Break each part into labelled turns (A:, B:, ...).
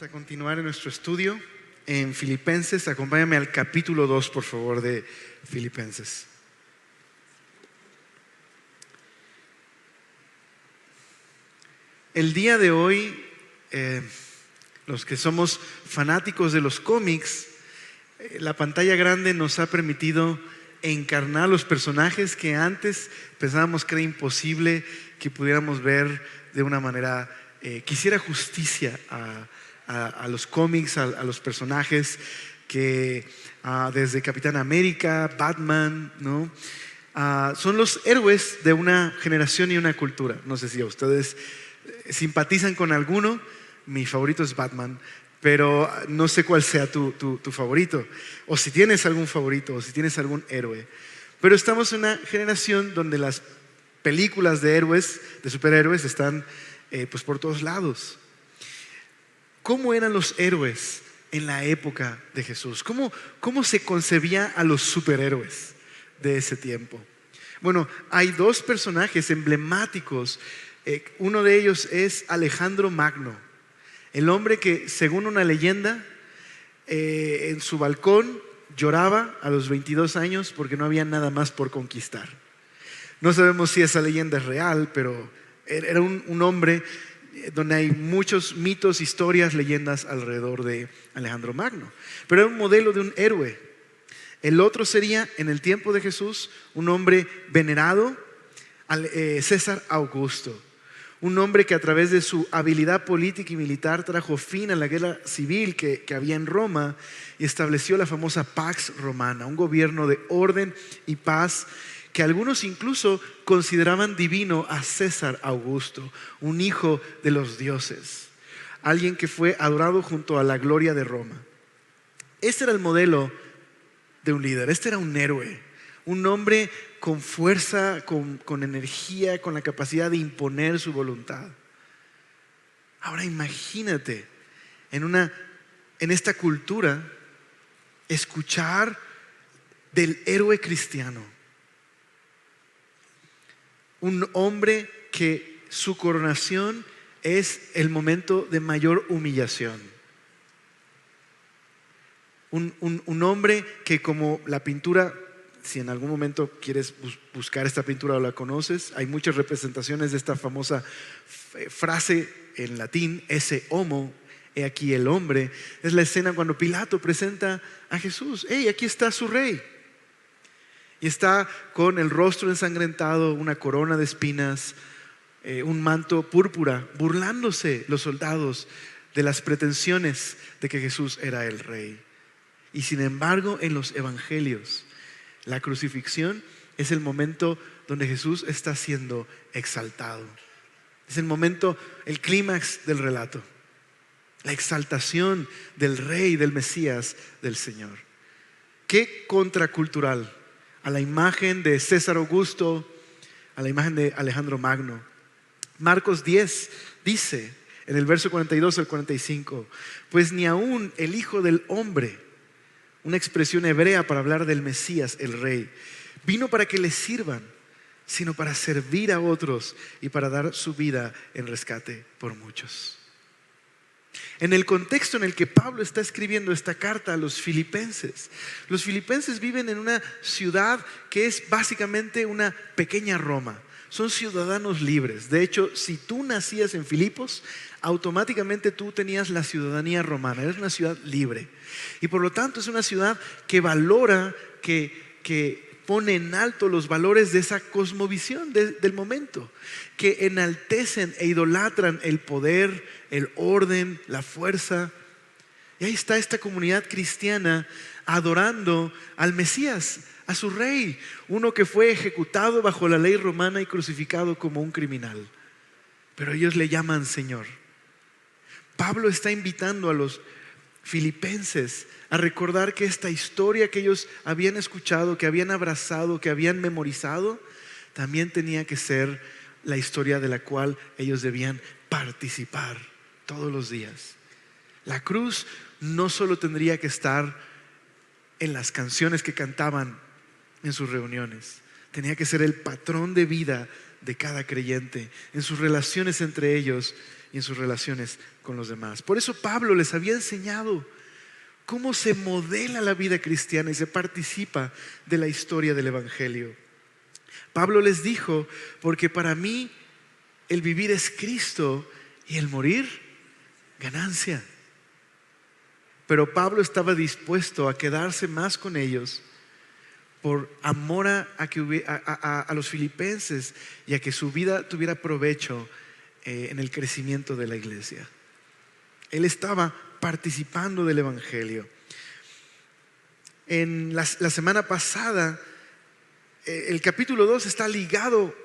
A: Vamos a continuar en nuestro estudio en Filipenses. Acompáñame al capítulo 2, por favor, de Filipenses. El día de hoy, los que somos fanáticos de los cómics, la pantalla grande nos ha permitido encarnar los personajes que antes pensábamos que era imposible que pudiéramos ver de una manera que hiciera justicia a los cómics, a los personajes que desde Capitán América, Batman, ¿no? Son los héroes de una generación y una cultura. No sé si a ustedes simpatizan con alguno. Mi favorito es Batman, pero no sé cuál sea tu favorito, o si tienes algún favorito, o si tienes algún héroe. Pero estamos en una generación donde las películas de héroes, de superhéroes, están pues por todos lados. ¿Cómo eran los héroes en la época de Jesús? ¿Cómo se concebía a los superhéroes de ese tiempo? Bueno, hay dos personajes emblemáticos. Uno de ellos es Alejandro Magno, el hombre que, según una leyenda, en su balcón lloraba a los 22 años porque no había nada más por conquistar. No sabemos si esa leyenda es real, pero era un hombre donde hay muchos mitos, historias, leyendas alrededor de Alejandro Magno. Pero era un modelo de un héroe. El otro sería, en el tiempo de Jesús, un hombre venerado, César Augusto. Un hombre que a través de su habilidad política y militar trajo fin a la guerra civil que había en Roma y estableció la famosa Pax Romana, un gobierno de orden y paz que algunos incluso consideraban divino a César Augusto, un hijo de los dioses, alguien que fue adorado junto a la gloria de Roma. Este era el modelo de un líder, este era un héroe, un hombre con fuerza, con energía, con la capacidad de imponer su voluntad. Ahora imagínate en esta cultura escuchar del héroe cristiano, un hombre que su coronación es el momento de mayor humillación. Un hombre que, como la pintura, si en algún momento quieres buscar esta pintura o la conoces, hay muchas representaciones de esta famosa frase en latín, esse homo, he aquí el hombre. Es la escena cuando Pilato presenta a Jesús. ¡Hey, aquí está su rey! Y está con el rostro ensangrentado, una corona de espinas, un manto púrpura, burlándose los soldados de las pretensiones de que Jesús era el rey. Y sin embargo, en los evangelios, la crucifixión es el momento donde Jesús está siendo exaltado. Es el momento, el clímax del relato, la exaltación del rey, del Mesías, del Señor. Qué contracultural a la imagen de César Augusto, a la imagen de Alejandro Magno. Marcos 10 dice en el verso 42 al 45, pues ni aún el Hijo del Hombre, una expresión hebrea para hablar del Mesías, el Rey, vino para que le sirvan, sino para servir a otros y para dar su vida en rescate por muchos. En el contexto en el que Pablo está escribiendo esta carta a los filipenses viven en una ciudad que es básicamente una pequeña Roma. Son ciudadanos libres. De hecho, si tú nacías en Filipos, automáticamente tú tenías la ciudadanía romana. Eres una ciudad libre. Y por lo tanto es una ciudad que valora, que pone en alto los valores de esa cosmovisión del momento, que enaltecen e idolatran el poder, el orden, la fuerza. Y ahí está esta comunidad cristiana adorando al Mesías, a su rey, uno que fue ejecutado bajo la ley romana y crucificado como un criminal. Pero ellos le llaman Señor. Pablo está invitando a los filipenses a recordar que esta historia que ellos habían escuchado, que habían abrazado, que habían memorizado, también tenía que ser la historia de la cual ellos debían participar todos los días. La cruz no solo tendría que estar en las canciones que cantaban en sus reuniones, tenía que ser el patrón de vida de cada creyente, en sus relaciones entre ellos y en sus relaciones con los demás. Por eso Pablo les había enseñado cómo se modela la vida cristiana y se participa de la historia del Evangelio. Pablo les dijo: porque para mí el vivir es Cristo y el morir ganancia. Pero Pablo estaba dispuesto a quedarse más con ellos por amor a los filipenses y a que su vida tuviera provecho en el crecimiento de la iglesia. Él estaba participando del Evangelio. En la semana pasada, el capítulo 2 está ligado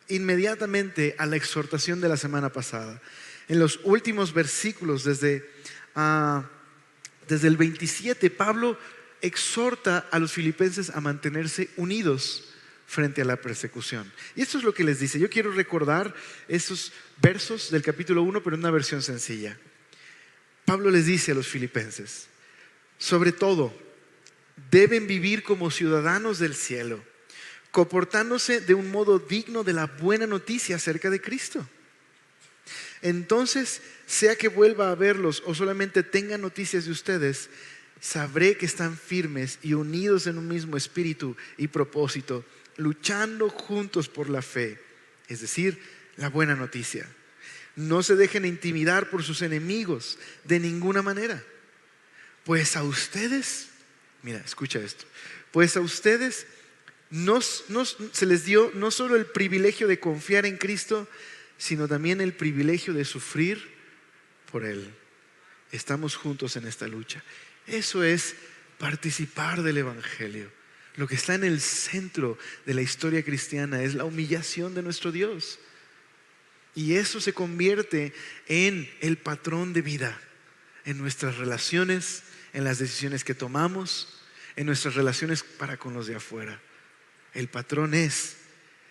A: inmediatamente a la exhortación de la semana pasada. En los últimos versículos, desde el 27, Pablo exhorta a los filipenses a mantenerse unidos frente a la persecución. Y esto es lo que les dice. Yo quiero recordar esos versos del capítulo 1, pero en una versión sencilla. Pablo les dice a los filipenses: sobre todo, deben vivir como ciudadanos del cielo, comportándose de un modo digno de la buena noticia acerca de Cristo. Entonces, sea que vuelva a verlos o solamente tenga noticias de ustedes, sabré que están firmes y unidos en un mismo espíritu y propósito, luchando juntos por la fe, es decir, la buena noticia. No se dejen intimidar por sus enemigos de ninguna manera. Pues a ustedes, mira, escucha esto, pues a ustedes se les dio no solo el privilegio de confiar en Cristo, sino también el privilegio de sufrir por Él. Estamos juntos en esta lucha. Eso es participar del Evangelio. Lo que está en el centro de la historia cristiana es la humillación de nuestro Dios. Y eso se convierte en el patrón de vida, en nuestras relaciones, en las decisiones que tomamos, en nuestras relaciones para con los de afuera. El patrón es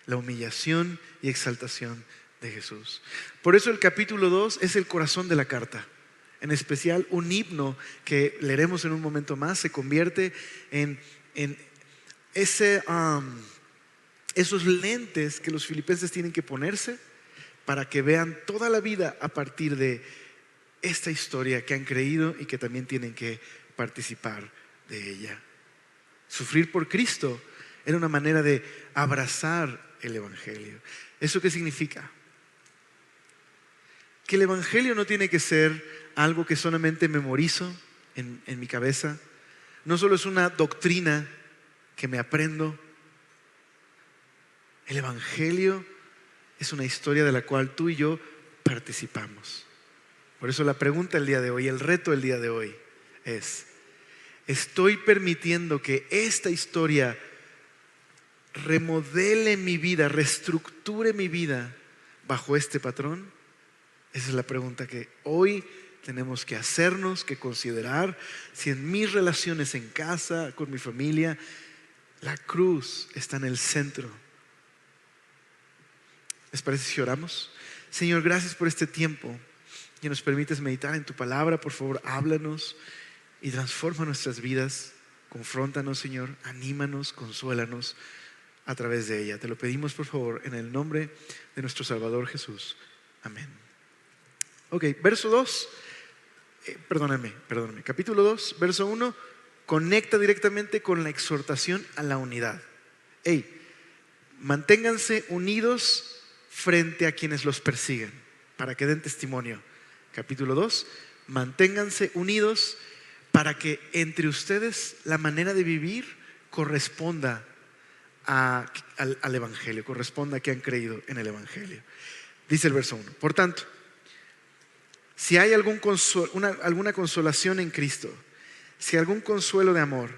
A: la humillación y exaltación de Jesús. Por eso el capítulo 2 es el corazón de la carta. En especial un himno que leeremos en un momento más se convierte en esos lentes que los filipenses tienen que ponerse para que vean toda la vida a partir de esta historia que han creído y que también tienen que participar de ella. Sufrir por Cristo era una manera de abrazar el Evangelio. ¿Eso qué significa? Que el Evangelio no tiene que ser algo que solamente memorizo en mi cabeza. No solo es una doctrina que me aprendo. El Evangelio es una historia de la cual tú y yo participamos. Por eso la pregunta del día de hoy, el reto del día de hoy es: ¿estoy permitiendo que esta historia remodele mi vida, reestructure mi vida bajo este patrón? Esa es la pregunta que hoy tenemos que hacernos, que considerar. Si en mis relaciones en casa, con mi familia, la cruz está en el centro. ¿Les parece si oramos? Señor, gracias por este tiempo que nos permites meditar en tu palabra. Por favor, háblanos y transforma nuestras vidas. Confróntanos, Señor, anímanos, consuélanos a través de ella. Te lo pedimos, por favor, en el nombre de nuestro Salvador Jesús. Amén. Ok, verso 2, perdóname, capítulo 2, verso 1, conecta directamente con la exhortación a la unidad. Manténganse unidos frente a quienes los persiguen, para que den testimonio. Capítulo 2, manténganse unidos para que entre ustedes la manera de vivir corresponda al Evangelio, corresponda a que han creído en el Evangelio. Dice el verso 1, por tanto, si hay alguna consolación en Cristo, si algún consuelo de amor,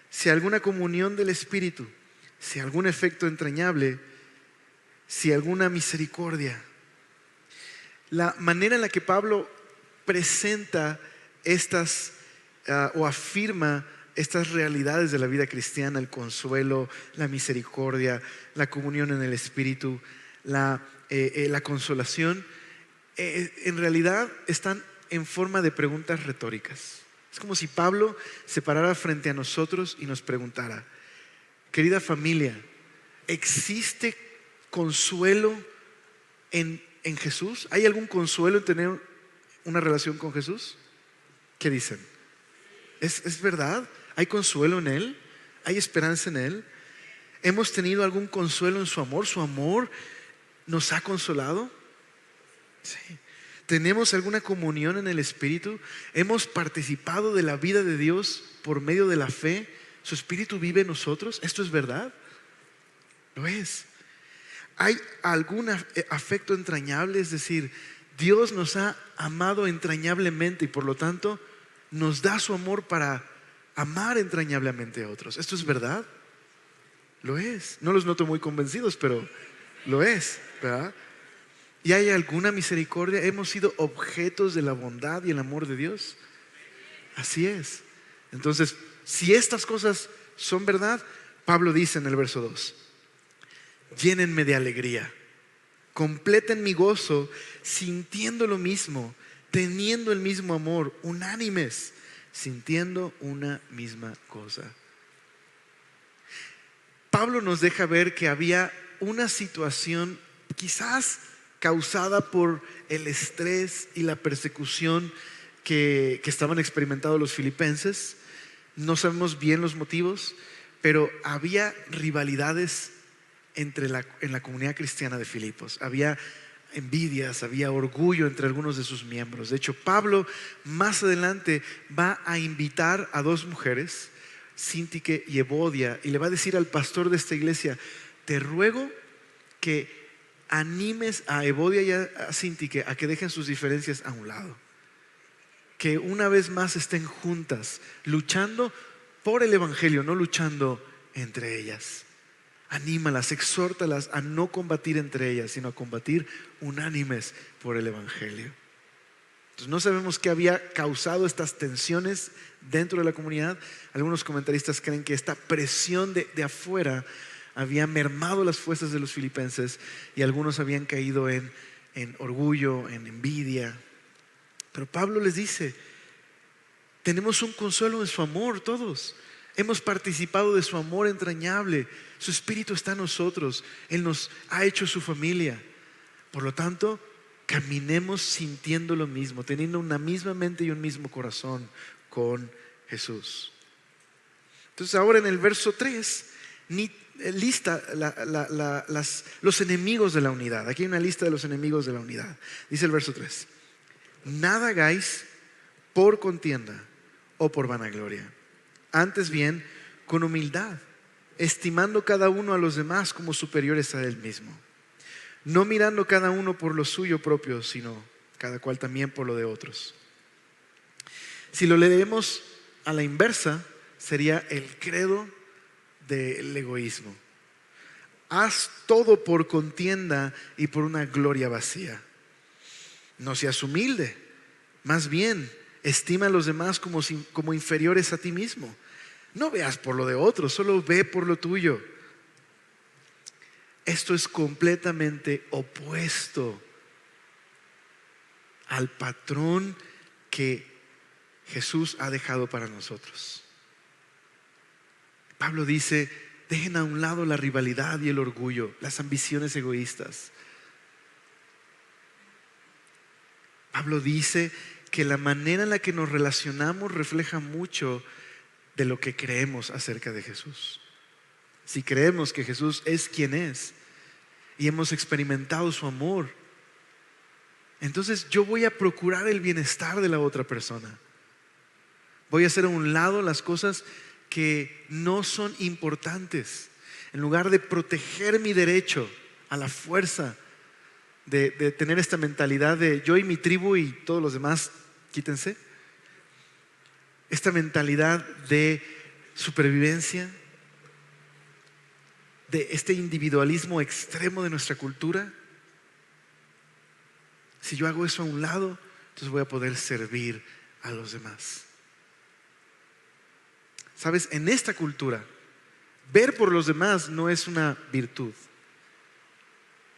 A: si alguna comunión del Espíritu, si algún afecto entrañable, si alguna misericordia. La manera en la que Pablo presenta estas o afirma estas realidades de la vida cristiana, el consuelo, la misericordia, la comunión en el Espíritu, la consolación, en realidad están en forma de preguntas retóricas. Es como si Pablo se parara frente a nosotros y nos preguntara: querida familia, ¿existe consuelo en Jesús? ¿Hay algún consuelo en tener una relación con Jesús? ¿Qué dicen? ¿Es verdad? ¿Hay consuelo en Él? ¿Hay esperanza en Él? ¿Hemos tenido algún consuelo en su amor? ¿Su amor nos ha consolado? Sí. ¿Tenemos alguna comunión en el Espíritu? ¿Hemos participado de la vida de Dios por medio de la fe? ¿Su Espíritu vive en nosotros? ¿Esto es verdad? Lo es. ¿Hay algún afecto entrañable? Es decir, Dios nos ha amado entrañablemente y por lo tanto nos da su amor para amar entrañablemente a otros. ¿Esto es verdad? Lo es. No los noto muy convencidos, pero lo es, ¿verdad? ¿Y hay alguna misericordia? ¿Hemos sido objetos de la bondad y el amor de Dios? Así es. Entonces, si estas cosas son verdad, Pablo dice en el verso 2: llénenme de alegría, completen mi gozo, sintiendo lo mismo, teniendo el mismo amor, unánimes, sintiendo una misma cosa. Pablo nos deja ver que había una situación quizás causada por el estrés y la persecución que estaban experimentando los filipenses. No sabemos bien los motivos, pero había rivalidades en la comunidad cristiana de Filipos. Había envidias, había orgullo entre algunos de sus miembros. De hecho, Pablo más adelante va a invitar a dos mujeres, Síntique y Evodia, y le va a decir al pastor de esta iglesia: te ruego que animes a Evodia y a Síntique a que dejen sus diferencias a un lado, que una vez más estén juntas, luchando por el evangelio, no luchando entre ellas. Anímalas, exhórtalas a no combatir entre ellas, sino a combatir unánimes por el evangelio. Entonces, no sabemos qué había causado estas tensiones dentro de la comunidad. Algunos comentaristas creen que esta presión de afuera había mermado las fuerzas de los filipenses y algunos habían caído en orgullo, en envidia. Pero Pablo les dice: tenemos un consuelo en su amor todos. Hemos participado de su amor entrañable. Su Espíritu está en nosotros. Él nos ha hecho su familia. Por lo tanto, caminemos sintiendo lo mismo, teniendo una misma mente y un mismo corazón con Jesús. Entonces ahora en el verso 3 lista los enemigos de la unidad. Aquí hay una lista de los enemigos de la unidad. Dice el verso 3: nada hagáis por contienda o por vanagloria, antes bien con humildad, estimando cada uno a los demás como superiores a él mismo, no mirando cada uno por lo suyo propio, sino cada cual también por lo de otros. Si lo leemos a la inversa, sería el credo del egoísmo. Haz todo por contienda y por una gloria vacía. No seas humilde, más bien estima a los demás como inferiores a ti mismo. No veas por lo de otros, solo ve por lo tuyo. Esto es completamente opuesto al patrón que Jesús ha dejado para nosotros. Pablo dice: dejen a un lado la rivalidad y el orgullo, las ambiciones egoístas. Pablo dice que la manera en la que nos relacionamos refleja mucho de lo que creemos acerca de Jesús. Si creemos que Jesús es quien es y hemos experimentado su amor, entonces yo voy a procurar el bienestar de la otra persona. Voy a hacer a un lado las cosas que no son importantes. En lugar de proteger mi derecho a la fuerza de tener esta mentalidad de yo y mi tribu y todos los demás quítense, esta mentalidad de supervivencia, de este individualismo extremo de nuestra cultura, si yo hago eso a un lado, entonces voy a poder servir a los demás. Sabes, en esta cultura, ver por los demás no es una virtud.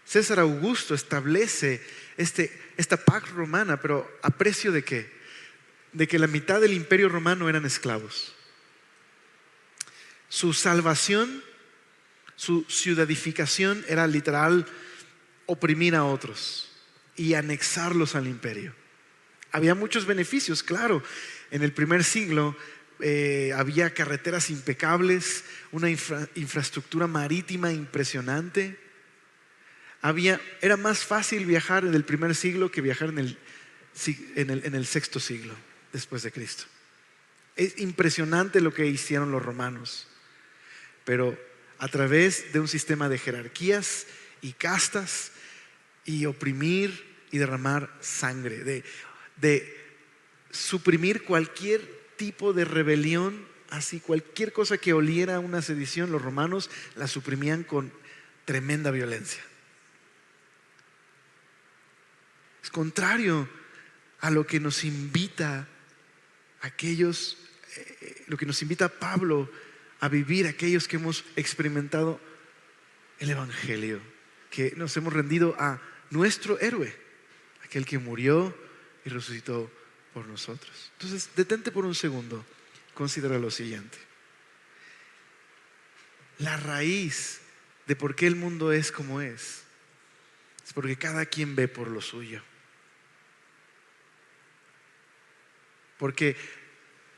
A: César Augusto establece esta pax romana, pero ¿a precio de qué? De que la mitad del imperio romano eran esclavos. Su salvación, Su ciudadificación era literal oprimir a otros y anexarlos al imperio. Había muchos beneficios, claro. En el primer siglo había carreteras impecables, una infraestructura marítima impresionante. Era más fácil viajar en el primer siglo que viajar en el sexto siglo después de Cristo. Es impresionante lo que hicieron los romanos, pero a través de un sistema de jerarquías y castas y oprimir y derramar sangre, de suprimir cualquier tipo de rebelión, así cualquier cosa que oliera a una sedición, los romanos la suprimían con tremenda violencia. Es contrario a lo que nos invita lo que nos invita Pablo a vivir, aquellos que hemos experimentado el Evangelio, que nos hemos rendido a nuestro héroe, aquel que murió y resucitó por nosotros. Entonces, detente por un segundo, considera lo siguiente. La raíz de por qué el mundo es como es porque cada quien ve por lo suyo. Porque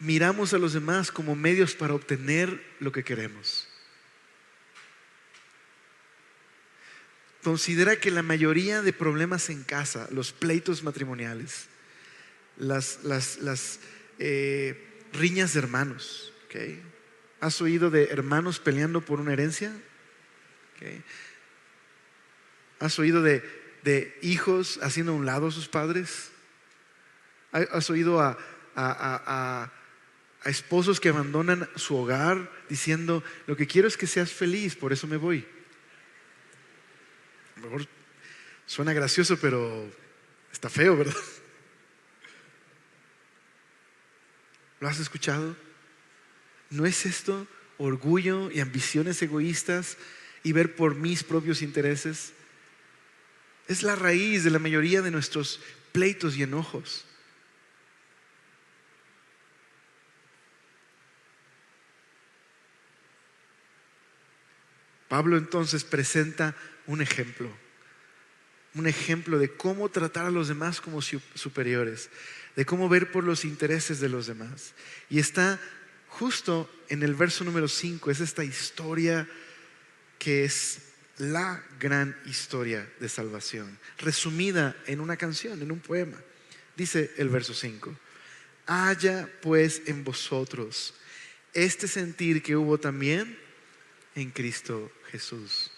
A: miramos a los demás como medios para obtener lo que queremos. Considera que la mayoría de problemas en casa, los pleitos matrimoniales, las riñas de hermanos, ¿okay? ¿Has oído de hermanos peleando por una herencia? ¿Okay? ¿Has oído de hijos haciendo a un lado a sus padres? ¿Has oído a esposos que abandonan su hogar diciendo: lo que quiero es que seas feliz, por eso me voy? A lo mejor suena gracioso, pero está feo, ¿verdad? ¿Lo has escuchado? ¿No es esto orgullo y ambiciones egoístas y ver por mis propios intereses? Es la raíz de la mayoría de nuestros pleitos y enojos. Pablo entonces presenta un ejemplo de cómo tratar a los demás como superiores, de cómo ver por los intereses de los demás. Y está justo en el verso número 5, es esta historia que es la gran historia de salvación, resumida en una canción, en un poema. Dice el verso 5: haya pues en vosotros este sentir que hubo también en Cristo Jesús.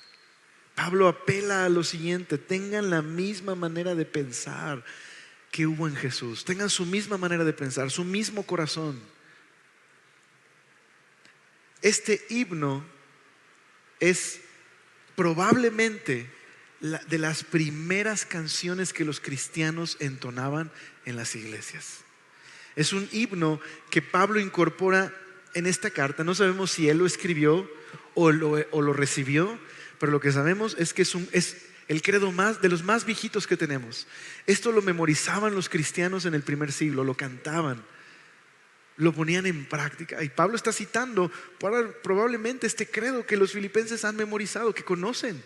A: Pablo apela a lo siguiente: tengan la misma manera de pensar que hubo en Jesús, tengan su misma manera de pensar, su mismo corazón. Este himno es probablemente de las primeras canciones que los cristianos entonaban en las iglesias. Es un himno que Pablo incorpora en esta carta. No sabemos si él lo escribió o lo recibió, pero lo que sabemos es que es el credo de los más viejitos que tenemos. Esto lo memorizaban los cristianos en el primer siglo, lo cantaban, lo ponían en práctica. Y Pablo está citando probablemente este credo que los filipenses han memorizado, que conocen.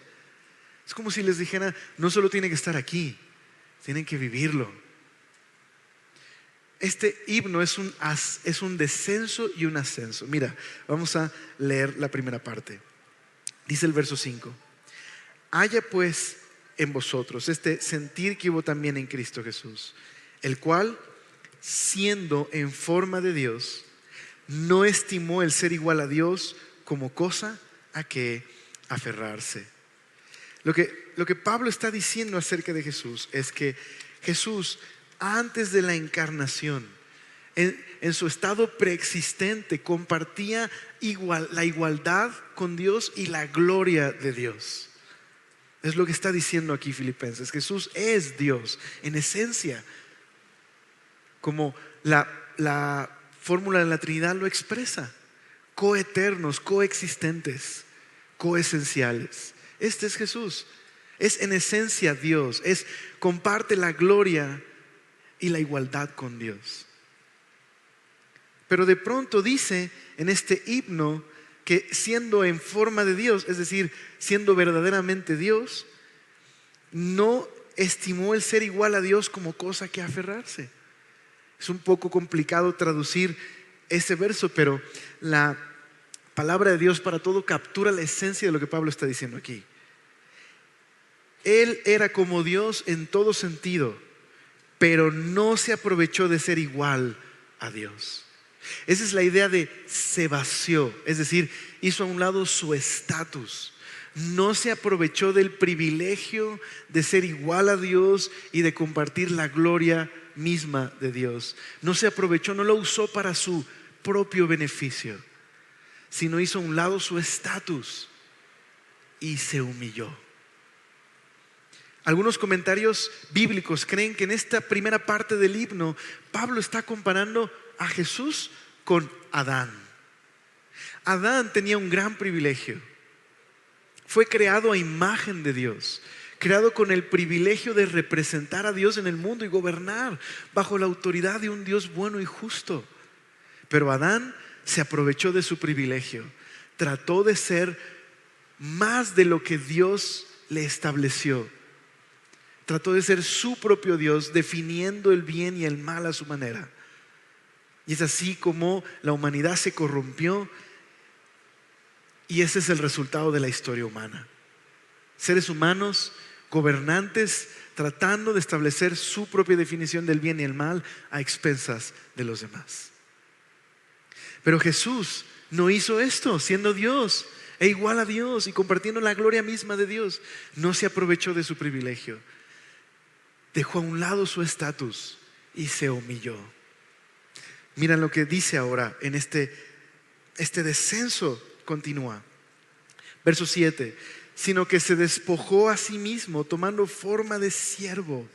A: Es como si les dijera: no solo tienen que estar aquí, tienen que vivirlo. Este himno es un descenso y un ascenso. Mira, vamos a leer la primera parte. Dice el verso 5: haya pues en vosotros este sentir que hubo también en Cristo Jesús, el cual, siendo en forma de Dios, no estimó el ser igual a Dios como cosa a que aferrarse. Lo que Pablo está diciendo acerca de Jesús es que Jesús, antes de la encarnación, en su estado preexistente, compartía la igualdad con Dios y la gloria de Dios. Es lo que está diciendo aquí Filipenses. Jesús es Dios en esencia, como la fórmula de la Trinidad lo expresa: coeternos, coexistentes, coesenciales. Este es Jesús, es en esencia Dios, comparte la gloria y la igualdad con Dios. Pero de pronto dice en este himno que siendo en forma de Dios, es decir, siendo verdaderamente Dios, no estimó el ser igual a Dios como cosa que aferrarse. Es un poco complicado traducir ese verso, pero la palabra de Dios para todo captura la esencia de lo que Pablo está diciendo aquí. Él era como Dios en todo sentido, pero no se aprovechó de ser igual a Dios. Esa es la idea de se vació, es decir, hizo a un lado su estatus. No se aprovechó del privilegio de ser igual a Dios y de compartir la gloria misma de Dios. No se aprovechó, no lo usó para su propio beneficio, sino hizo a un lado su estatus y se humilló. Algunos comentarios bíblicos creen que en esta primera parte del himno Pablo está comparando a Jesús con Adán. Adán tenía un gran privilegio. Fue creado a imagen de Dios, creado con el privilegio de representar a Dios en el mundo y gobernar bajo la autoridad de un Dios bueno y justo. Pero Adán se aprovechó de su privilegio, trató de ser más de lo que Dios le estableció. Trató de ser su propio Dios, definiendo el bien y el mal a su manera. Y es así como la humanidad se corrompió, y ese es el resultado de la historia humana. Seres humanos, gobernantes, tratando de establecer su propia definición del bien y el mal a expensas de los demás. Pero Jesús no hizo esto, siendo Dios e igual a Dios y compartiendo la gloria misma de Dios. No se aprovechó de su privilegio. Dejó a un lado su estatus y se humilló. Miren lo que dice ahora en este descenso. Continúa. Verso 7. Sino que se despojó a sí mismo, tomando forma de siervo,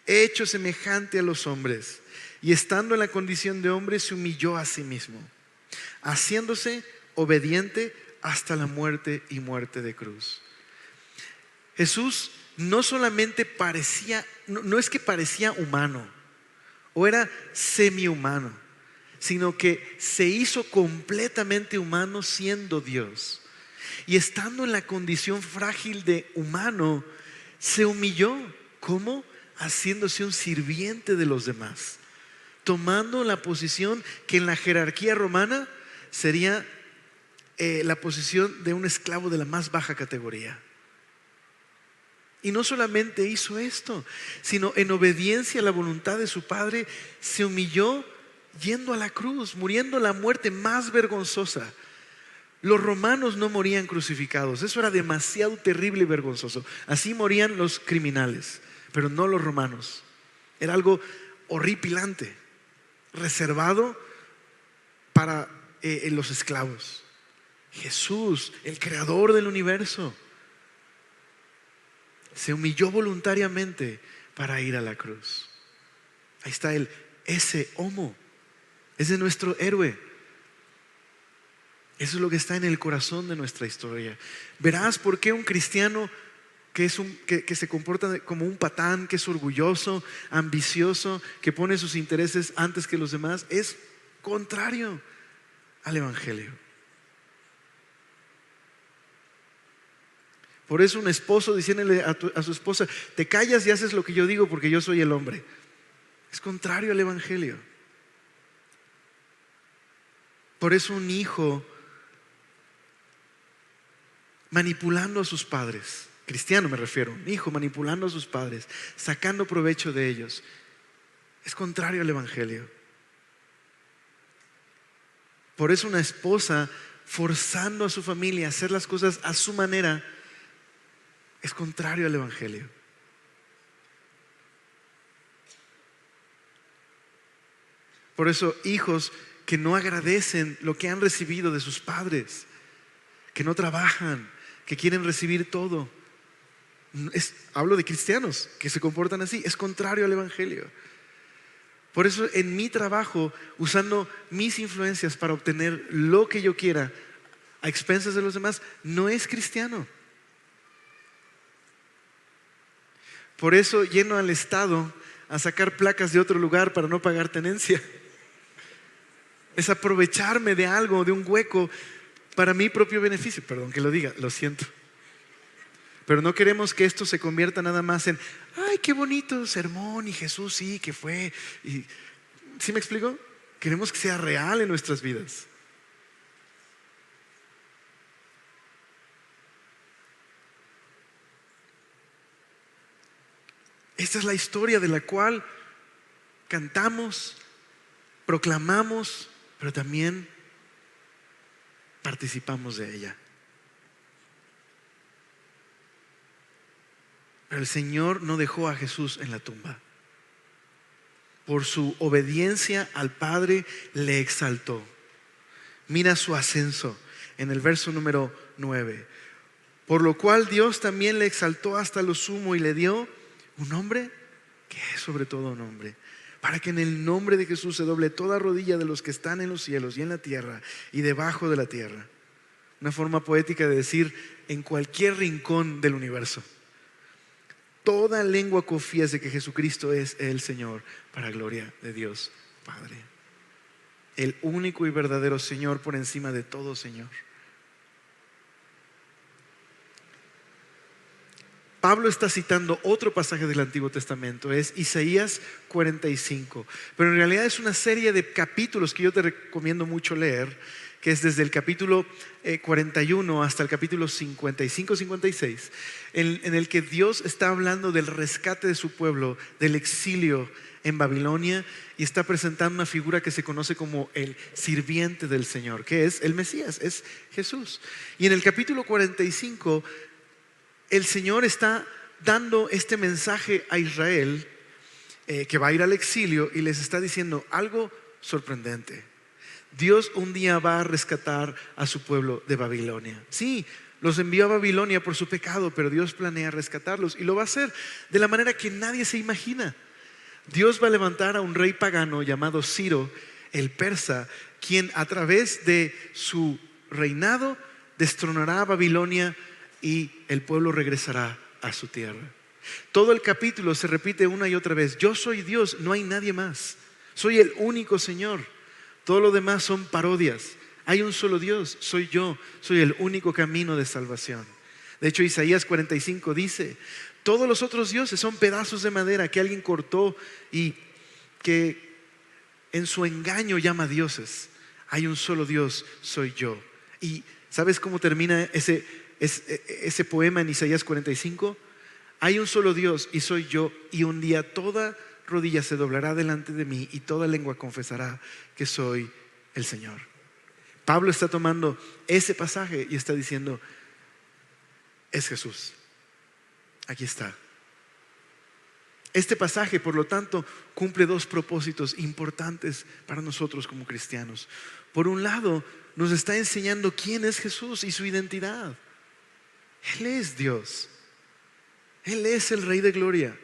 A: hecho semejante a los hombres, y estando en la condición de hombre, se humilló a sí mismo, haciéndose obediente hasta la muerte y muerte de cruz. Jesús no solamente parecía, no es que parecía humano o era semi-humano, sino que se hizo completamente humano siendo Dios. Y estando en la condición frágil de humano, se humilló. ¿Cómo? Haciéndose un sirviente de los demás, tomando la posición que en la jerarquía romana sería la posición de un esclavo de la más baja categoría. Y no solamente hizo esto, sino en obediencia a la voluntad de su Padre, se humilló yendo a la cruz, muriendo la muerte más vergonzosa. Los romanos no morían crucificados, eso era demasiado terrible y vergonzoso. Así morían los criminales, pero no los romanos. Era algo horripilante, reservado para los esclavos. Jesús, el creador del universo, se humilló voluntariamente para ir a la cruz. Ahí está ese homo, ese es nuestro héroe. Eso es lo que está en el corazón de nuestra historia. Verás por qué un cristiano que se comporta como un patán, que es orgulloso, ambicioso, que pone sus intereses antes que los demás, es contrario al evangelio. Por eso un esposo diciéndole a su esposa: te callas y haces lo que yo digo porque yo soy el hombre, es contrario al evangelio. Por eso un hijo manipulando a sus padres, cristiano me refiero, un hijo manipulando a sus padres, sacando provecho de ellos, es contrario al evangelio. Por eso una esposa forzando a su familia a hacer las cosas a su manera es contrario al evangelio. Por eso hijos que no agradecen lo que han recibido de sus padres, que no trabajan, que quieren recibir todo. Hablo de cristianos que se comportan así, es contrario al evangelio. Por eso en mi trabajo, usando mis influencias para obtener lo que yo quiera a expensas de los demás, no es cristiano. Por eso lleno al Estado a sacar placas de otro lugar para no pagar tenencia. Es aprovecharme de algo, de un hueco, para mi propio beneficio. Perdón que lo diga, lo siento. Pero no queremos que esto se convierta nada más en, ay, qué bonito sermón y Jesús sí que fue. ¿Sí me explico? Queremos que sea real en nuestras vidas. Esta es la historia de la cual cantamos, proclamamos, pero también participamos de ella. Pero el Señor no dejó a Jesús en la tumba. Por su obediencia al Padre le exaltó. Mira su ascenso en el verso número 9. Por lo cual Dios también le exaltó hasta lo sumo y le dio un nombre que es sobre todo nombre, para que en el nombre de Jesús se doble toda rodilla de los que están en los cielos y en la tierra y debajo de la tierra. Una forma poética de decir en cualquier rincón del universo. Toda lengua confiese que Jesucristo es el Señor, para gloria de Dios Padre. El único y verdadero Señor por encima de todo Señor. Pablo está citando otro pasaje del Antiguo Testamento, es Isaías 45, pero en realidad es una serie de capítulos que yo te recomiendo mucho leer, que es desde el capítulo 41 hasta el capítulo 55-56, en el que Dios está hablando del rescate de su pueblo, del exilio en Babilonia, y está presentando una figura que se conoce como el sirviente del Señor, que es el Mesías, es Jesús. Y en el capítulo 45 el Señor está dando este mensaje a Israel que va a ir al exilio, y les está diciendo algo sorprendente. Dios un día va a rescatar a su pueblo de Babilonia. Sí, los envió a Babilonia por su pecado, pero Dios planea rescatarlos y lo va a hacer de la manera que nadie se imagina. Dios va a levantar a un rey pagano llamado Ciro, el persa, quien a través de su reinado destronará a Babilonia y el pueblo regresará a su tierra. Todo el capítulo se repite una y otra vez: yo soy Dios, no hay nadie más. Soy el único Señor. Todo lo demás son parodias. Hay un solo Dios, soy yo. Soy el único camino de salvación. De hecho, Isaías 45 dice: todos los otros dioses son pedazos de madera que alguien cortó y que en su engaño llama dioses. Hay un solo Dios, soy yo. ¿Y sabes cómo termina ese poema en Isaías 45? Hay un solo Dios y soy yo, y un día toda rodilla se doblará delante de mí y toda lengua confesará que soy el Señor. Pablo está tomando ese pasaje y está diciendo: es Jesús. Aquí está. Este pasaje, por lo tanto, cumple dos propósitos importantes para nosotros como cristianos. Por un lado, nos está enseñando quién es Jesús y su identidad. Él es Dios. Él es el Rey de Gloria.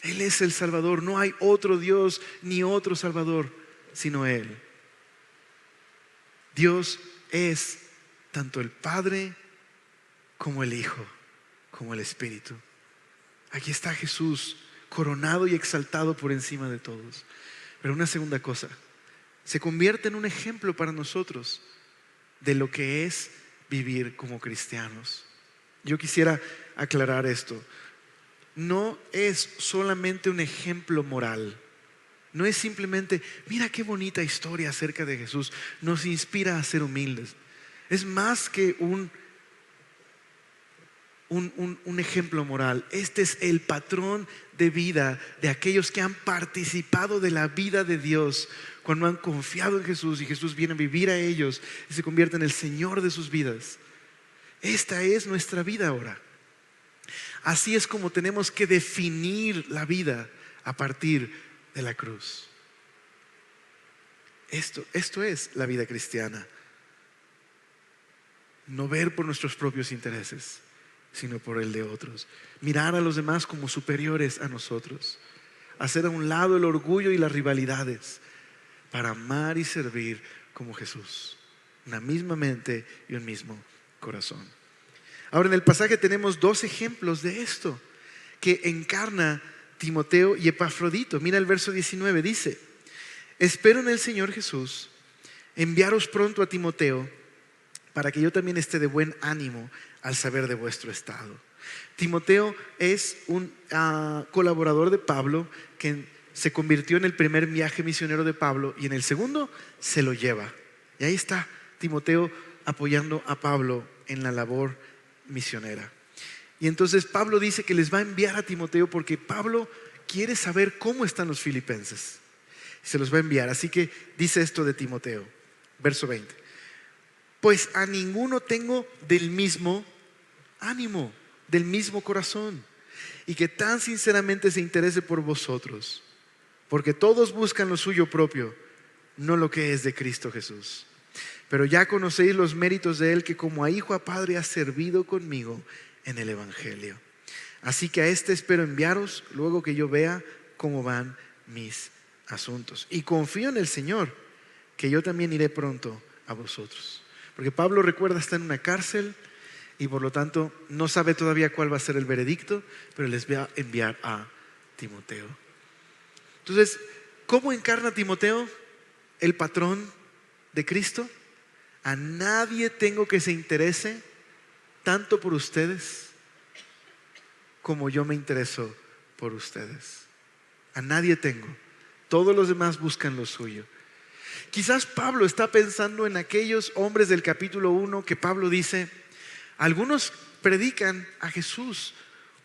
A: Él es el Salvador. No hay otro Dios ni otro Salvador sino Él. Dios es tanto el Padre como el Hijo, como el Espíritu. Aquí está Jesús, coronado y exaltado por encima de todos. Pero una segunda cosa, se convierte en un ejemplo para nosotros de lo que es vivir como cristianos. Yo quisiera aclarar esto. No es solamente un ejemplo moral. No es simplemente, mira qué bonita historia acerca de Jesús, nos inspira a ser humildes. Es más que un ejemplo moral. Este es el patrón de vida de aquellos que han participado de la vida de Dios cuando han confiado en Jesús, y Jesús viene a vivir a ellos y se convierte en el Señor de sus vidas. Esta es nuestra vida ahora. Así es como tenemos que definir la vida a partir de la cruz. Esto es la vida cristiana. No ver por nuestros propios intereses, sino por el de otros. Mirar a los demás como superiores a nosotros. Hacer a un lado el orgullo y las rivalidades para amar y servir como Jesús. Una misma mente y un mismo corazón. Ahora, en el pasaje tenemos dos ejemplos de esto que encarna Timoteo y Epafrodito. Mira el verso 19, dice: espero en el Señor Jesús enviaros pronto a Timoteo, para que yo también esté de buen ánimo al saber de vuestro estado. Timoteo es un colaborador de Pablo que se convirtió en el primer viaje misionero de Pablo, y en el segundo se lo lleva. Y ahí está Timoteo apoyando a Pablo en la labor misionera. Y entonces Pablo dice que les va a enviar a Timoteo porque Pablo quiere saber cómo están los filipenses. Se los va a enviar. Así que dice esto de Timoteo, verso 20: pues a ninguno tengo del mismo ánimo, del mismo corazón, y que tan sinceramente se interese por vosotros, porque todos buscan lo suyo propio, no lo que es de Cristo Jesús. Pero ya conocéis los méritos de él, que como a hijo a padre ha servido conmigo en el evangelio. Así que a este espero enviaros luego que yo vea cómo van mis asuntos. Y confío en el Señor, que yo también iré pronto a vosotros. Porque Pablo, recuerda, está en una cárcel y por lo tanto no sabe todavía cuál va a ser el veredicto, pero les va a enviar a Timoteo. Entonces, ¿cómo encarna Timoteo el patrón de Cristo? A nadie tengo que se interese tanto por ustedes como yo me intereso por ustedes. A nadie tengo. Todos los demás buscan lo suyo. Quizás Pablo está pensando en aquellos hombres del capítulo 1 que Pablo dice: algunos predican a Jesús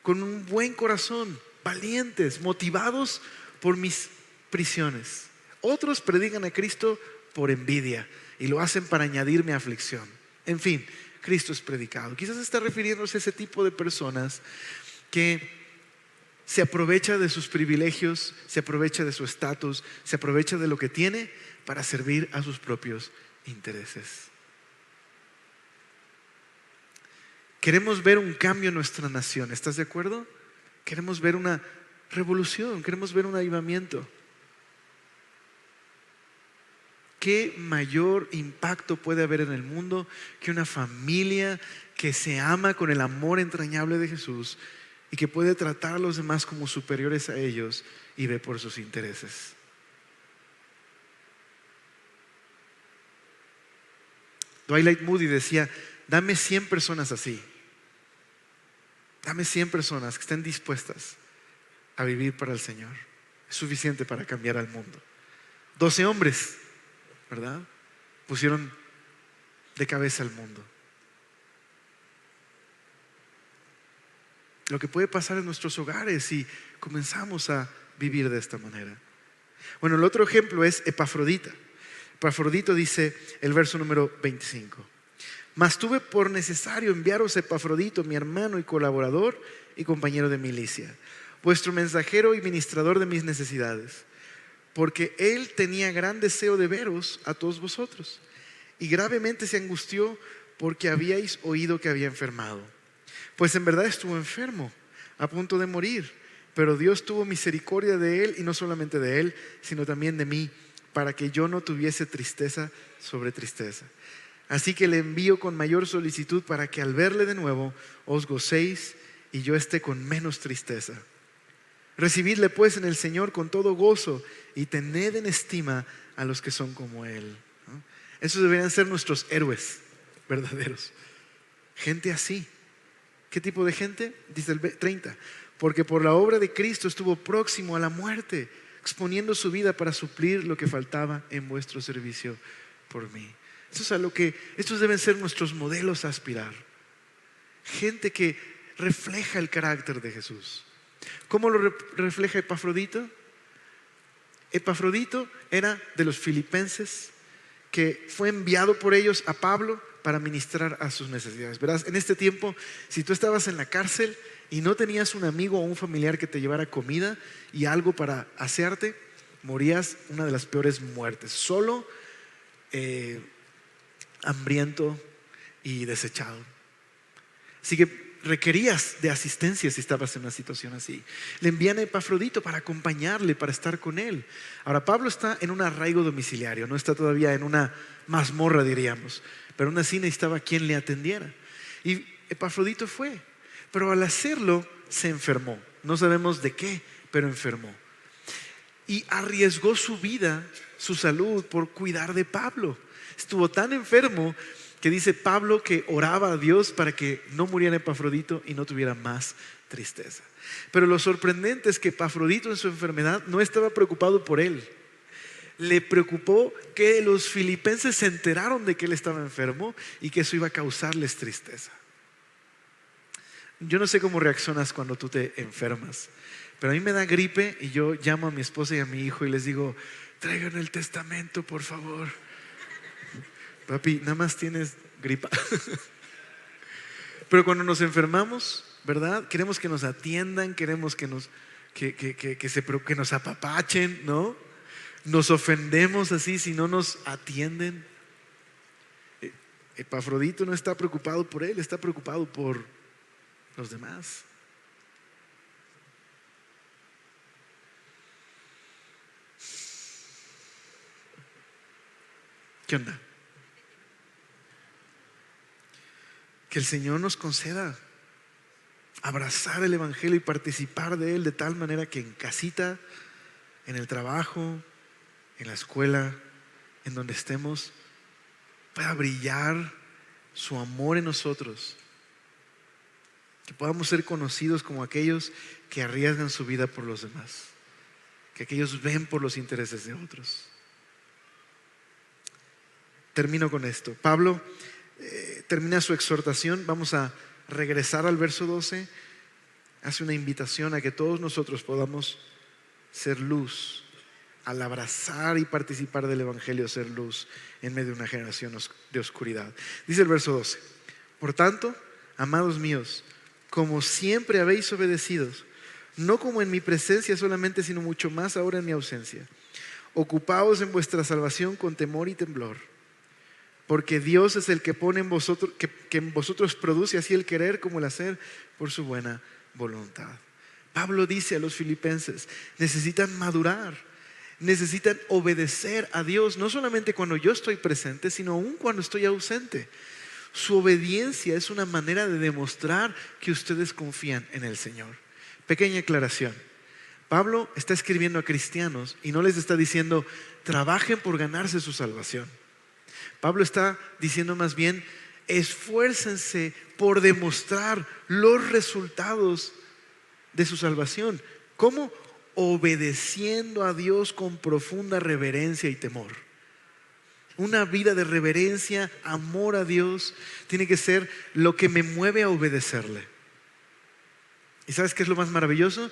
A: con un buen corazón, valientes, motivados por mis prisiones. Otros predican a Cristo por envidia y lo hacen para añadirme aflicción. En fin, Cristo es predicado. Quizás está refiriéndose a ese tipo de personas que se aprovecha de sus privilegios, se aprovecha de su estatus, se aprovecha de lo que tiene para servir a sus propios intereses. Queremos ver un cambio en nuestra nación, ¿estás de acuerdo? Queremos ver una revolución, queremos ver un avivamiento. ¿Qué mayor impacto puede haber en el mundo que una familia que se ama con el amor entrañable de Jesús y que puede tratar a los demás como superiores a ellos y ve por sus intereses? Dwight Moody decía: dame 100 personas así. Dame 100 personas que estén dispuestas a vivir para el Señor. Es suficiente para cambiar al mundo. 12 hombres, ¿verdad? Pusieron de cabeza al mundo. Lo que puede pasar en nuestros hogares si comenzamos a vivir de esta manera. Bueno, el otro ejemplo es Epafrodita. Epafrodito dice el verso número 25: mas tuve por necesario enviaros a Epafrodito, mi hermano y colaborador y compañero de milicia, vuestro mensajero y ministrador de mis necesidades, porque él tenía gran deseo de veros a todos vosotros, y gravemente se angustió porque habíais oído que había enfermado. Pues en verdad estuvo enfermo, a punto de morir, pero Dios tuvo misericordia de él, y no solamente de él, sino también de mí, para que yo no tuviese tristeza sobre tristeza. Así que le envío con mayor solicitud, para que al verle de nuevo os gocéis y yo esté con menos tristeza. Recibidle pues en el Señor con todo gozo y tened en estima a los que son como Él, ¿no? Esos deberían ser nuestros héroes verdaderos. Gente así. ¿Qué tipo de gente? Dice el 30: porque por la obra de Cristo estuvo próximo a la muerte, exponiendo su vida para suplir lo que faltaba en vuestro servicio por mí. Estos deben ser nuestros modelos a aspirar. Gente que refleja el carácter de Jesús. ¿Cómo lo refleja Epafrodito? Epafrodito era de los filipenses, que fue enviado por ellos a Pablo para ministrar a sus necesidades. Verás, en este tiempo, si tú estabas en la cárcel y no tenías un amigo o un familiar que te llevara comida y algo para asearte, morías una de las peores muertes. Solo hambriento y desechado. Así que requerías de asistencia si estabas en una situación así. Le envían a Epafrodito para acompañarle, para estar con él. Ahora, Pablo está en un arraigo domiciliario, no está todavía en una mazmorra, diríamos, pero aún así necesitaba quien le atendiera. Y Epafrodito fue, pero al hacerlo se enfermó. No sabemos de qué, pero enfermó. Y arriesgó su vida, su salud, por cuidar de Pablo. Estuvo tan enfermo que dice Pablo que oraba a Dios para que no muriera Epafrodito y no tuviera más tristeza. Pero lo sorprendente es que Epafrodito en su enfermedad no estaba preocupado por él. Le preocupó que los filipenses se enteraron de que él estaba enfermo y que eso iba a causarles tristeza. Yo no sé cómo reaccionas cuando tú te enfermas, pero a mí me da gripe y yo llamo a mi esposa y a mi hijo y les digo: traigan el testamento, por favor. Papi, nada más tienes gripa. Pero cuando nos enfermamos, ¿verdad? Queremos que nos atiendan, queremos que nos apapachen, ¿no? Nos ofendemos así si no nos atienden. Epafrodito no está preocupado por él, está preocupado por los demás. ¿Qué onda? Que el Señor nos conceda abrazar el Evangelio y participar de él de tal manera que en casita, en el trabajo, en la escuela, en donde estemos, pueda brillar su amor en nosotros. Que podamos ser conocidos como aquellos que arriesgan su vida por los demás, que aquellos ven por los intereses de otros. Termino con esto. Pablo termina su exhortación. Vamos a regresar al verso 12. Hace una invitación a que todos nosotros podamos ser luz, al abrazar y participar del Evangelio, ser luz en medio de una generación de oscuridad. Dice el verso 12: por tanto, amados míos, como siempre habéis obedecido, no como en mi presencia solamente, sino mucho más ahora en mi ausencia, ocupaos en vuestra salvación con temor y temblor, porque Dios es el que pone en vosotros, que en vosotros produce así el querer como el hacer por su buena voluntad. Pablo dice a los filipenses: necesitan madurar, necesitan obedecer a Dios, no solamente cuando yo estoy presente, sino aún cuando estoy ausente. Su obediencia es una manera de demostrar que ustedes confían en el Señor. Pequeña aclaración: Pablo está escribiendo a cristianos y no les está diciendo trabajen por ganarse su salvación. Pablo está diciendo más bien: esfuércense por demostrar los resultados de su salvación. ¿Cómo? Obedeciendo a Dios con profunda reverencia y temor. Una vida de reverencia, amor a Dios, tiene que ser lo que me mueve a obedecerle. ¿Y sabes qué es lo más maravilloso?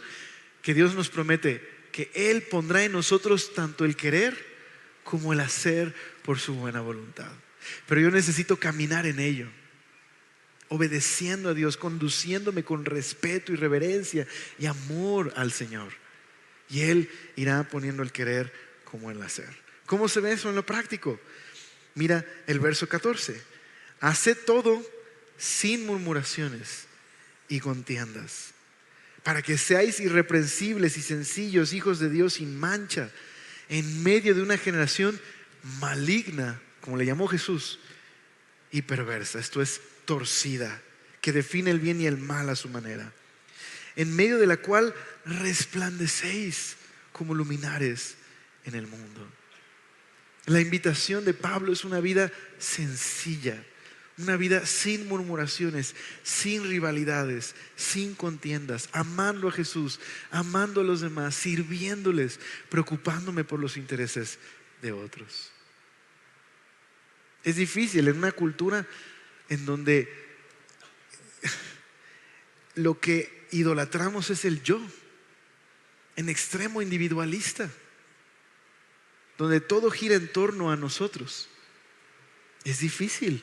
A: Que Dios nos promete que Él pondrá en nosotros tanto el querer como el hacer por su buena voluntad. Pero yo necesito caminar en ello, obedeciendo a Dios, conduciéndome con respeto y reverencia y amor al Señor. Y Él irá poniendo el querer como el hacer. ¿Cómo se ve eso en lo práctico? Mira el verso 14: haced todo sin murmuraciones y contiendas, para que seáis irreprensibles y sencillos, hijos de Dios sin mancha, en medio de una generación maligna, como le llamó Jesús, y perversa, esto es torcida, que define el bien y el mal a su manera, en medio de la cual resplandecéis como luminares en el mundo. La invitación de Pablo es una vida sencilla, una vida sin murmuraciones, sin rivalidades, sin contiendas, amando a Jesús, amando a los demás, sirviéndoles, preocupándome por los intereses de otros. Es difícil en una cultura en donde lo que idolatramos es el yo, en extremo individualista, donde todo gira en torno a nosotros. Es difícil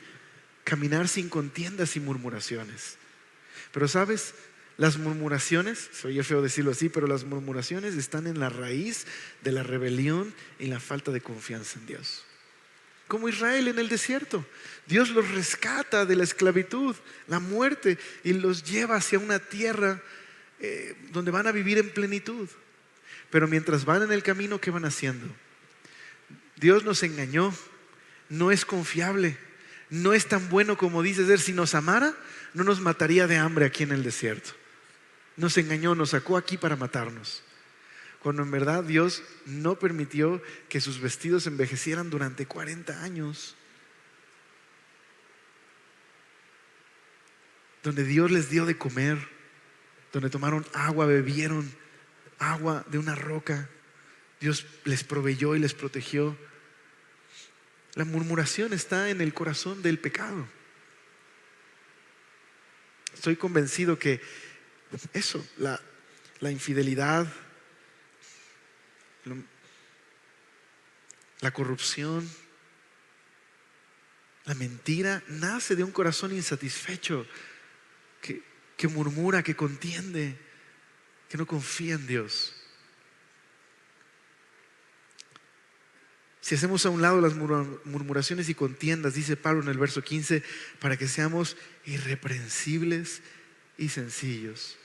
A: caminar sin contiendas y murmuraciones. Pero sabes, las murmuraciones, se oye feo decirlo así, pero las murmuraciones están en la raíz de la rebelión y la falta de confianza en Dios. Como Israel en el desierto, Dios los rescata de la esclavitud, la muerte, y los lleva hacia una tierra donde van a vivir en plenitud. Pero mientras van en el camino, ¿qué van haciendo? Dios nos engañó, no es confiable, no es tan bueno como dice ser. Si nos amara, no nos mataría de hambre aquí en el desierto. Nos engañó, nos sacó aquí para matarnos, cuando en verdad Dios no permitió que sus vestidos envejecieran durante 40 años. donde Dios les dio de comer, donde tomaron agua, bebieron agua de una roca. Dios les proveyó y les protegió. La murmuración está en el corazón del pecado. Estoy convencido que eso, la infidelidad, la corrupción, la mentira, nace de un corazón insatisfecho que murmura, que contiende, que no confía en Dios. Si hacemos a un lado las murmuraciones y contiendas, dice Pablo en el verso 15, para que seamos irreprensibles y sencillos.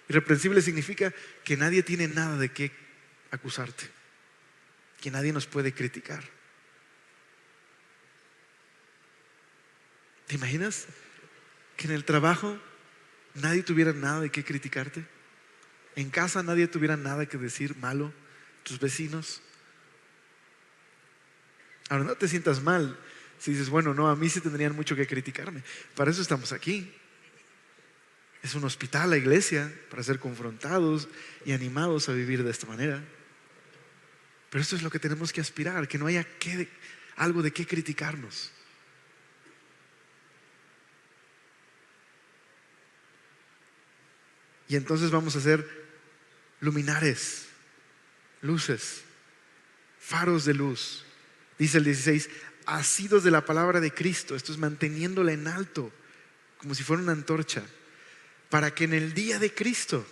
A: Irreprensible significa que nadie tiene nada de qué acusarte, que nadie nos puede criticar. ¿Te imaginas que en el trabajo nadie tuviera nada de qué criticarte? En casa nadie tuviera nada que decir malo, tus vecinos. Ahora no te sientas mal si dices, bueno, no, a mí sí tendrían mucho que criticarme. Para eso estamos aquí. Es un hospital, la iglesia, para ser confrontados y animados a vivir de esta manera. Pero esto es lo que tenemos que aspirar, que no haya algo de qué criticarnos. Y entonces vamos a ser luminares, luces, faros de luz. Dice el 16, asidos de la palabra de Cristo. Esto es manteniéndola en alto, como si fuera una antorcha, para que en el día de Cristo,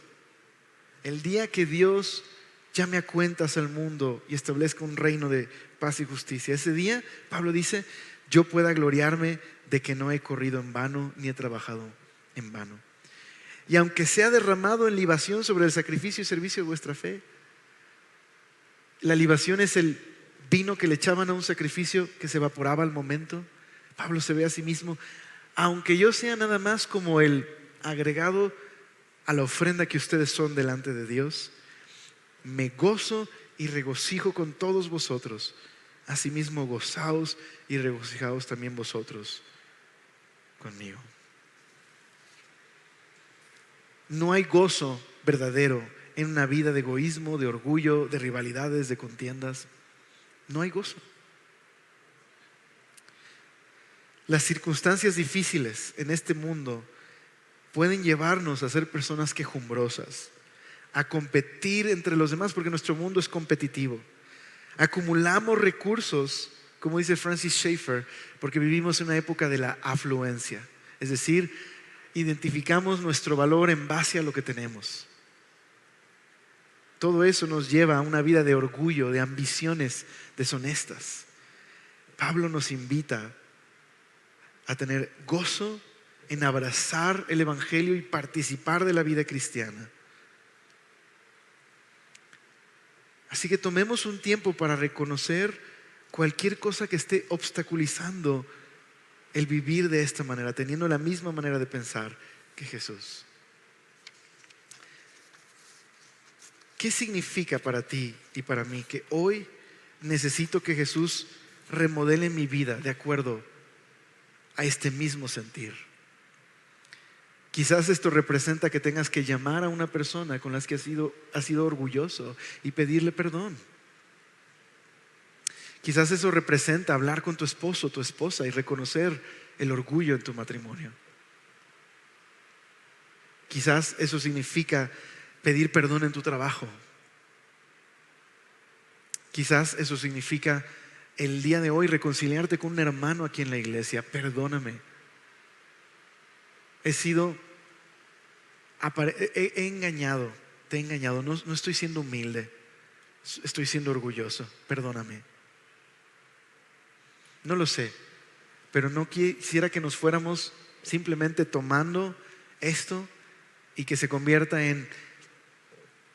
A: el día que Dios llame a cuentas al mundo y establezca un reino de paz y justicia, ese día, Pablo dice, yo pueda gloriarme de que no he corrido en vano ni he trabajado en vano. Y aunque sea derramado en libación sobre el sacrificio y servicio de vuestra fe. La libación es el vino que le echaban a un sacrificio que se evaporaba al momento. Pablo se ve a sí mismo, aunque yo sea nada más como el agregado a la ofrenda que ustedes son delante de Dios, me gozo y regocijo con todos vosotros. Asimismo gozaos y regocijaos también vosotros conmigo. No hay gozo verdadero en una vida de egoísmo, de orgullo, de rivalidades, de contiendas. No hay gozo. Las circunstancias difíciles en este mundo pueden llevarnos a ser personas quejumbrosas, a competir entre los demás, porque nuestro mundo es competitivo. Acumulamos recursos, como dice Francis Schaeffer, porque vivimos en una época de la afluencia. Es decir, identificamos nuestro valor en base a lo que tenemos. Todo eso nos lleva a una vida de orgullo, de ambiciones deshonestas. Pablo nos invita a tener gozo en abrazar el evangelio y participar de la vida cristiana. Así que tomemos un tiempo para reconocer cualquier cosa que esté obstaculizando el vivir de esta manera, teniendo la misma manera de pensar que Jesús. ¿Qué significa para ti y para mí que hoy necesito que Jesús remodele mi vida de acuerdo a este mismo sentir? Quizás esto representa que tengas que llamar a una persona con la que has sido orgulloso y pedirle perdón. Quizás eso representa hablar con tu esposo o tu esposa y reconocer el orgullo en tu matrimonio. Quizás eso significa pedir perdón en tu trabajo. Quizás eso significa el día de hoy reconciliarte con un hermano aquí en la iglesia. Perdóname. He engañado, te he engañado. No estoy siendo humilde, estoy siendo orgulloso. Perdóname. No lo sé, pero no quisiera que nos fuéramos simplemente tomando esto y que se convierta en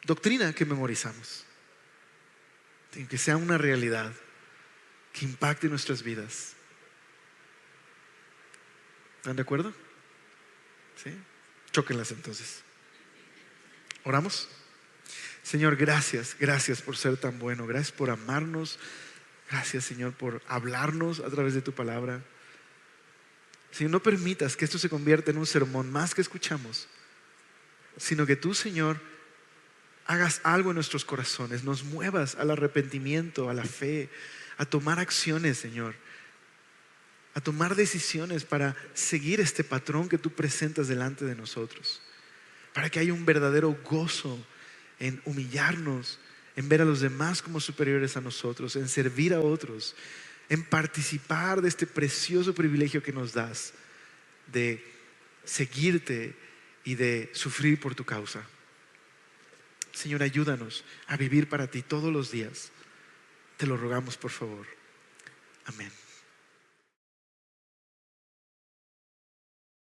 A: doctrina que memorizamos. Que sea una realidad que impacte nuestras vidas. ¿Están de acuerdo? ¿Sí? Chóquenlas entonces. ¿Oramos? Señor, gracias por ser tan bueno. Gracias por amarnos. Gracias, Señor, por hablarnos a través de tu palabra. Señor, no permitas que esto se convierta en un sermón más que escuchamos, sino que tú, Señor, hagas algo en nuestros corazones, nos muevas al arrepentimiento, a la fe, a tomar acciones, Señor, a tomar decisiones para seguir este patrón que tú presentas delante de nosotros, para que haya un verdadero gozo en humillarnos, en ver a los demás como superiores a nosotros, en servir a otros, en participar de este precioso privilegio que nos das de seguirte y de sufrir por tu causa. Señor, ayúdanos a vivir para ti todos los días. Te lo rogamos, por favor. Amén.